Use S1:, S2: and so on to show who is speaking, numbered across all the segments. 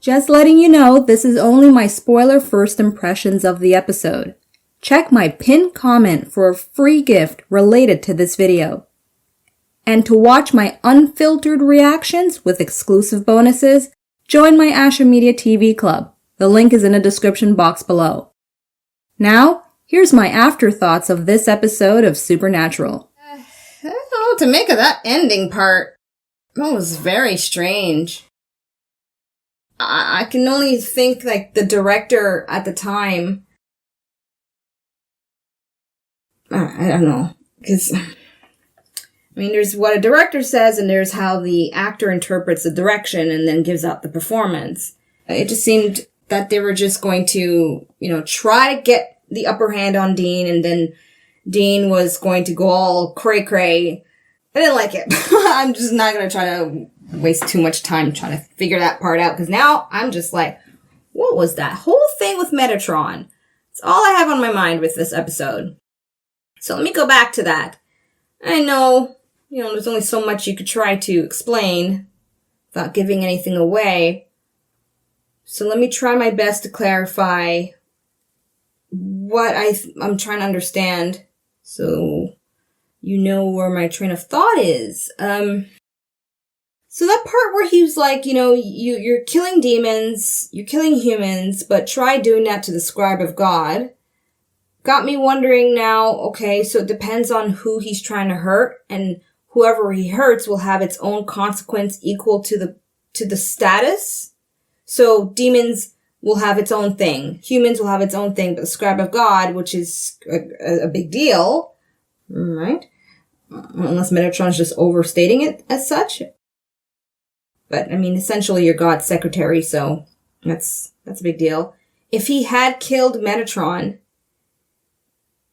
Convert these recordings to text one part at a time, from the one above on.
S1: Just letting you know, this is only my spoiler first impressions of the episode. Check my pinned comment for a free gift related to this video. And to watch my unfiltered reactions with exclusive bonuses, join my Asha Media TV Club. The link is in the description box below. Now, here's my afterthoughts of this episode of Supernatural.
S2: I don't know what to make of that ending part. That was very strange. I can only think, like, the director at the time. I don't know. Because, I mean, there's what a director says, and there's how the actor interprets the direction and then gives out the performance. It just seemed that they were just going to, try to get the upper hand on Dean, and then Dean was going to go all cray-cray. I didn't like it. I'm just not going to try to waste too much time trying to figure that part out, because now I'm just like, what was that whole thing with Metatron? It's all I have on my mind with this episode. So let me go back to that. I know, there's only so much you could try to explain without giving anything away. So let me try my best to clarify what I'm trying to understand, so you know where my train of thought is. So that part where he was like, you're killing demons, you're killing humans, but try doing that to the scribe of God, got me wondering now, okay, so it depends on who he's trying to hurt, and whoever he hurts will have its own consequence equal to the status. So demons will have its own thing, humans will have its own thing, but the scribe of God, which is a big deal, right? Unless Metatron's just overstating it as such. But, I mean, essentially you're God's secretary, so that's a big deal. If he had killed Metatron,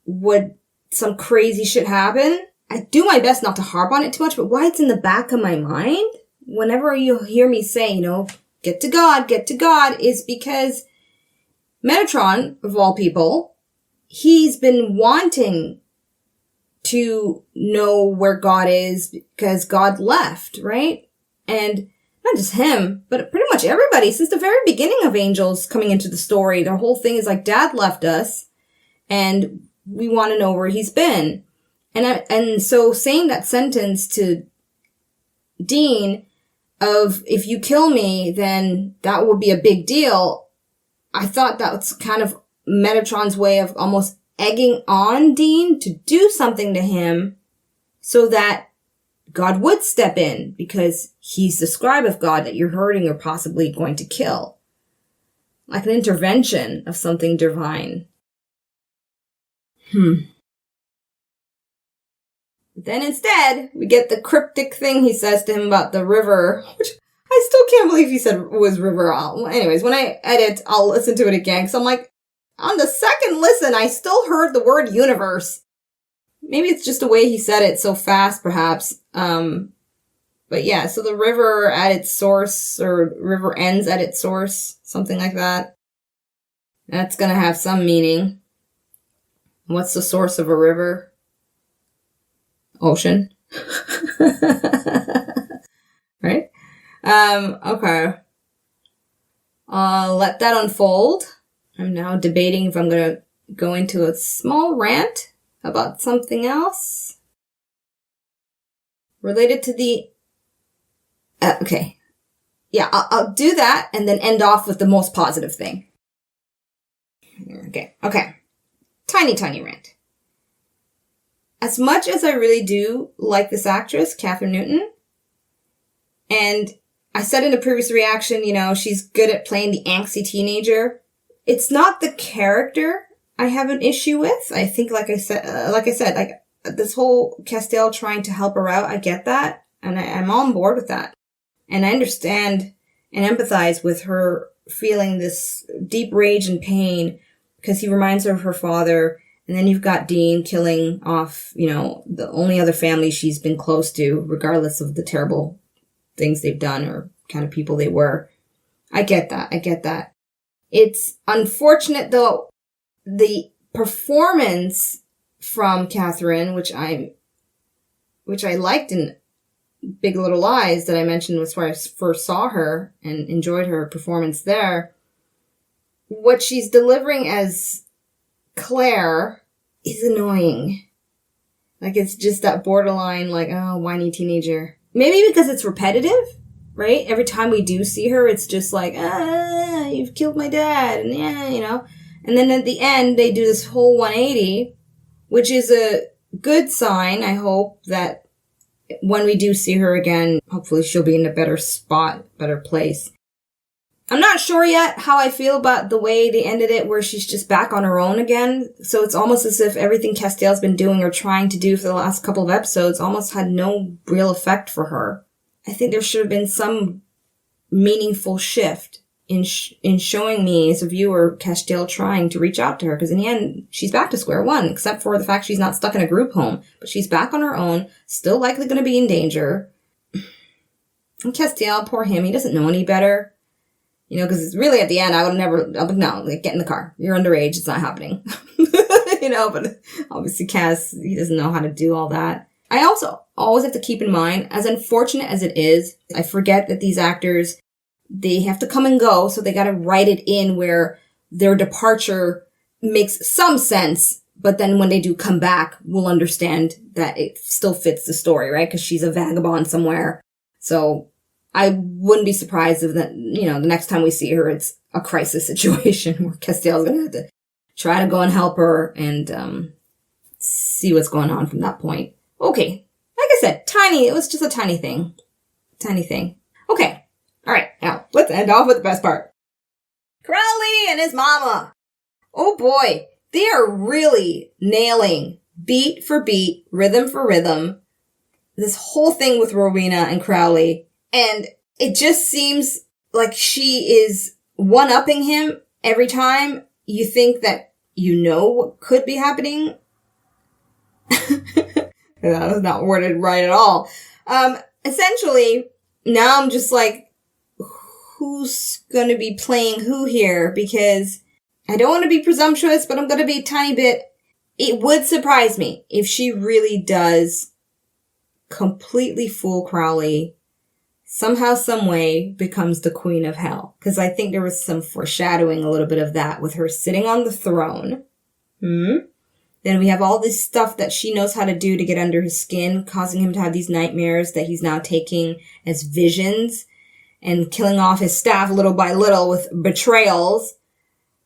S2: would some crazy shit happen? I do my best not to harp on it too much, but why it's in the back of my mind, whenever you hear me say, get to God, is because Metatron, of all people, he's been wanting to know where God is because God left, right? And not just him, but pretty much everybody since the very beginning of Angels coming into the story. The whole thing is like, Dad left us and we want to know where he's been. And so saying that sentence to Dean of, if you kill me, then that will be a big deal. I thought that was kind of Metatron's way of almost egging on Dean to do something to him so that God would step in, because he's the scribe of God that you're hurting or possibly going to kill. Like an intervention of something divine. Then instead, we get the cryptic thing he says to him about the river, which I still can't believe he said it was river. Anyways, when I edit, I'll listen to it again, because I'm like, on the second listen, I still heard the word universe. Maybe it's just the way he said it so fast, perhaps. But yeah, so the river at its source, or river ends at its source, something like that. That's gonna have some meaning. What's the source of a river? Ocean. Right? Okay. I'll let that unfold. I'm now debating if I'm gonna go into a small rant about something else related to the okay. Yeah, I'll do that and then end off with the most positive thing. Okay. Tiny rant. As much as I really do like this actress, Catherine Newton, and I said in a previous reaction, she's good at playing the angsty teenager. It's not the character I have an issue with. I think, like I said, this whole Castiel trying to help her out, I get that, and I'm on board with that. And I understand and empathize with her feeling this deep rage and pain because he reminds her of her father. And then you've got Dean killing off, the only other family she's been close to, regardless of the terrible things they've done or kind of people they were. I get that. It's unfortunate, though, the performance from Catherine, which I liked and Big Little Lies that I mentioned was where I first saw her and enjoyed her performance there. What she's delivering as Claire is annoying. Like, it's just that borderline, like, oh, whiny teenager. Maybe because it's repetitive, right? Every time we do see her, it's just like, you've killed my dad, and And then at the end, they do this whole 180, which is a good sign, I hope, that when we do see her again, hopefully she'll be in a better spot, better place. I'm not sure yet how I feel about the way they ended it, where she's just back on her own again. So it's almost as if everything Castiel's been doing or trying to do for the last couple of episodes almost had no real effect for her. I think there should have been some meaningful shift in showing me as a viewer Castiel trying to reach out to her, because in the end, she's back to square one, except for the fact she's not stuck in a group home. But she's back on her own, still likely going to be in danger. And Castiel, poor him, he doesn't know any better. Because it's really at the end, I would never, no, like, get in the car. You're underage, it's not happening. But obviously Cass, he doesn't know how to do all that. I also always have to keep in mind, as unfortunate as it is, I forget that these actors, they have to come and go, so they gotta write it in where their departure makes some sense, but then when they do come back, we'll understand that it still fits the story, right? Because she's a vagabond somewhere. So I wouldn't be surprised if that, the next time we see her, it's a crisis situation where Castiel's gonna have to try to go and help her and see what's going on from that point. Okay. Like I said, it was just a tiny thing. Tiny thing. Okay. All right, now, let's end off with the best part. Crowley and his mama. Oh boy, they are really nailing, beat for beat, rhythm for rhythm, this whole thing with Rowena and Crowley. And it just seems like she is one-upping him every time you think that what could be happening. That was not worded right at all. Essentially, now I'm just like, who's gonna be playing who here? Because I don't want to be presumptuous, but I'm gonna be a tiny bit. It would surprise me if she really does completely fool Crowley, somehow, some way becomes the queen of hell. Because I think there was some foreshadowing a little bit of that with her sitting on the throne. Then we have all this stuff that she knows how to do to get under his skin, causing him to have these nightmares that he's now taking as visions and killing off his staff little by little with betrayals.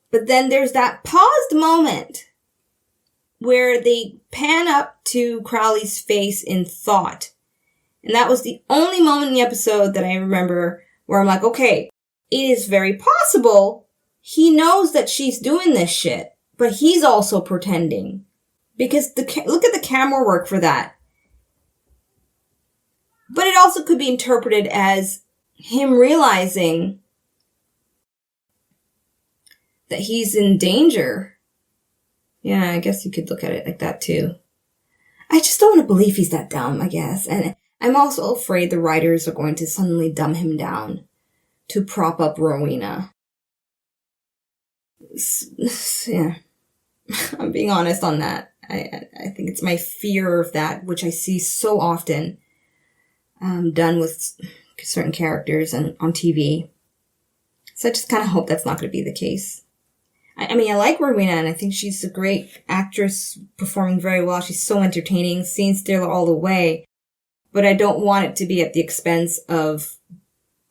S2: But then there's that paused moment where they pan up to Crowley's face in thought. And that was the only moment in the episode that I remember where I'm like, okay, it is very possible he knows that she's doing this shit, but he's also pretending. Because look at the camera work for that. But it also could be interpreted as him realizing that he's in danger. Yeah, I guess you could look at it like that too. I just don't want to believe he's that dumb, I guess. And I'm also afraid the writers are going to suddenly dumb him down to prop up Rowena. Yeah. I'm being honest on that. I think it's my fear of that, which I see so often done with certain characters and on TV. So I just kind of hope that's not going to be the case. I mean, I like Rowena, and I think she's a great actress, performing very well. She's so entertaining, scene stealer all the way. But I don't want it to be at the expense of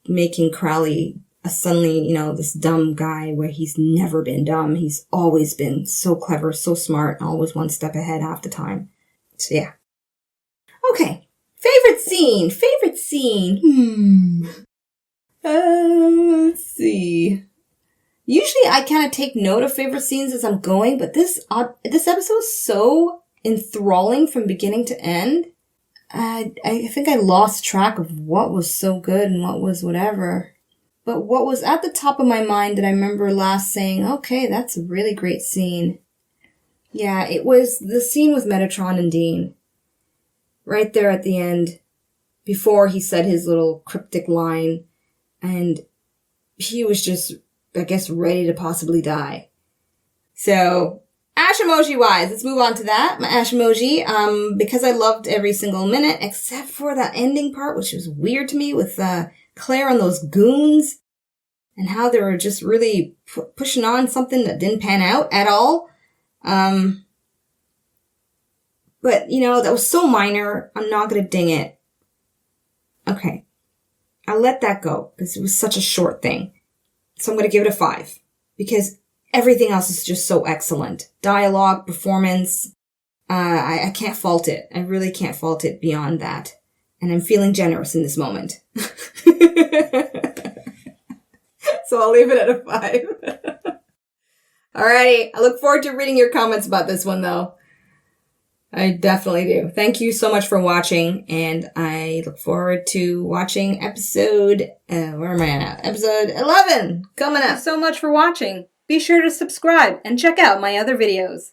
S2: making Crowley suddenly, this dumb guy where he's never been dumb. He's always been so clever, so smart, always one step ahead half the time. So yeah. Okay. Favorite scene. Let's see. Usually I kind of take note of favorite scenes as I'm going, but this episode is so enthralling from beginning to end. I think I lost track of what was so good and what was whatever. But what was at the top of my mind that I remember last saying, okay, that's a really great scene. Yeah, it was the scene with Metatron and Dean. Right there at the end, before he said his little cryptic line, and he was just, I guess, ready to possibly die. So, Ashamoji wise, let's move on to that. My Ashamoji, because I loved every single minute except for that ending part, which was weird to me with Claire and those goons and how they were just really pushing on something that didn't pan out at all. But, you know, that was so minor. I'm not going to ding it. Okay. I'll let that go because it was such a short thing. So I'm going to give it a 5 because everything else is just so excellent. Dialogue, performance. I can't fault it. I really can't fault it beyond that. And I'm feeling generous in this moment. So I'll leave it at a 5. Alrighty. I look forward to reading your comments about this one though. I definitely do. Thank you so much for watching, and I look forward to watching episode, where am I at? Episode 11 coming up.
S1: Thank you so much for watching. Be sure to subscribe and check out my other videos.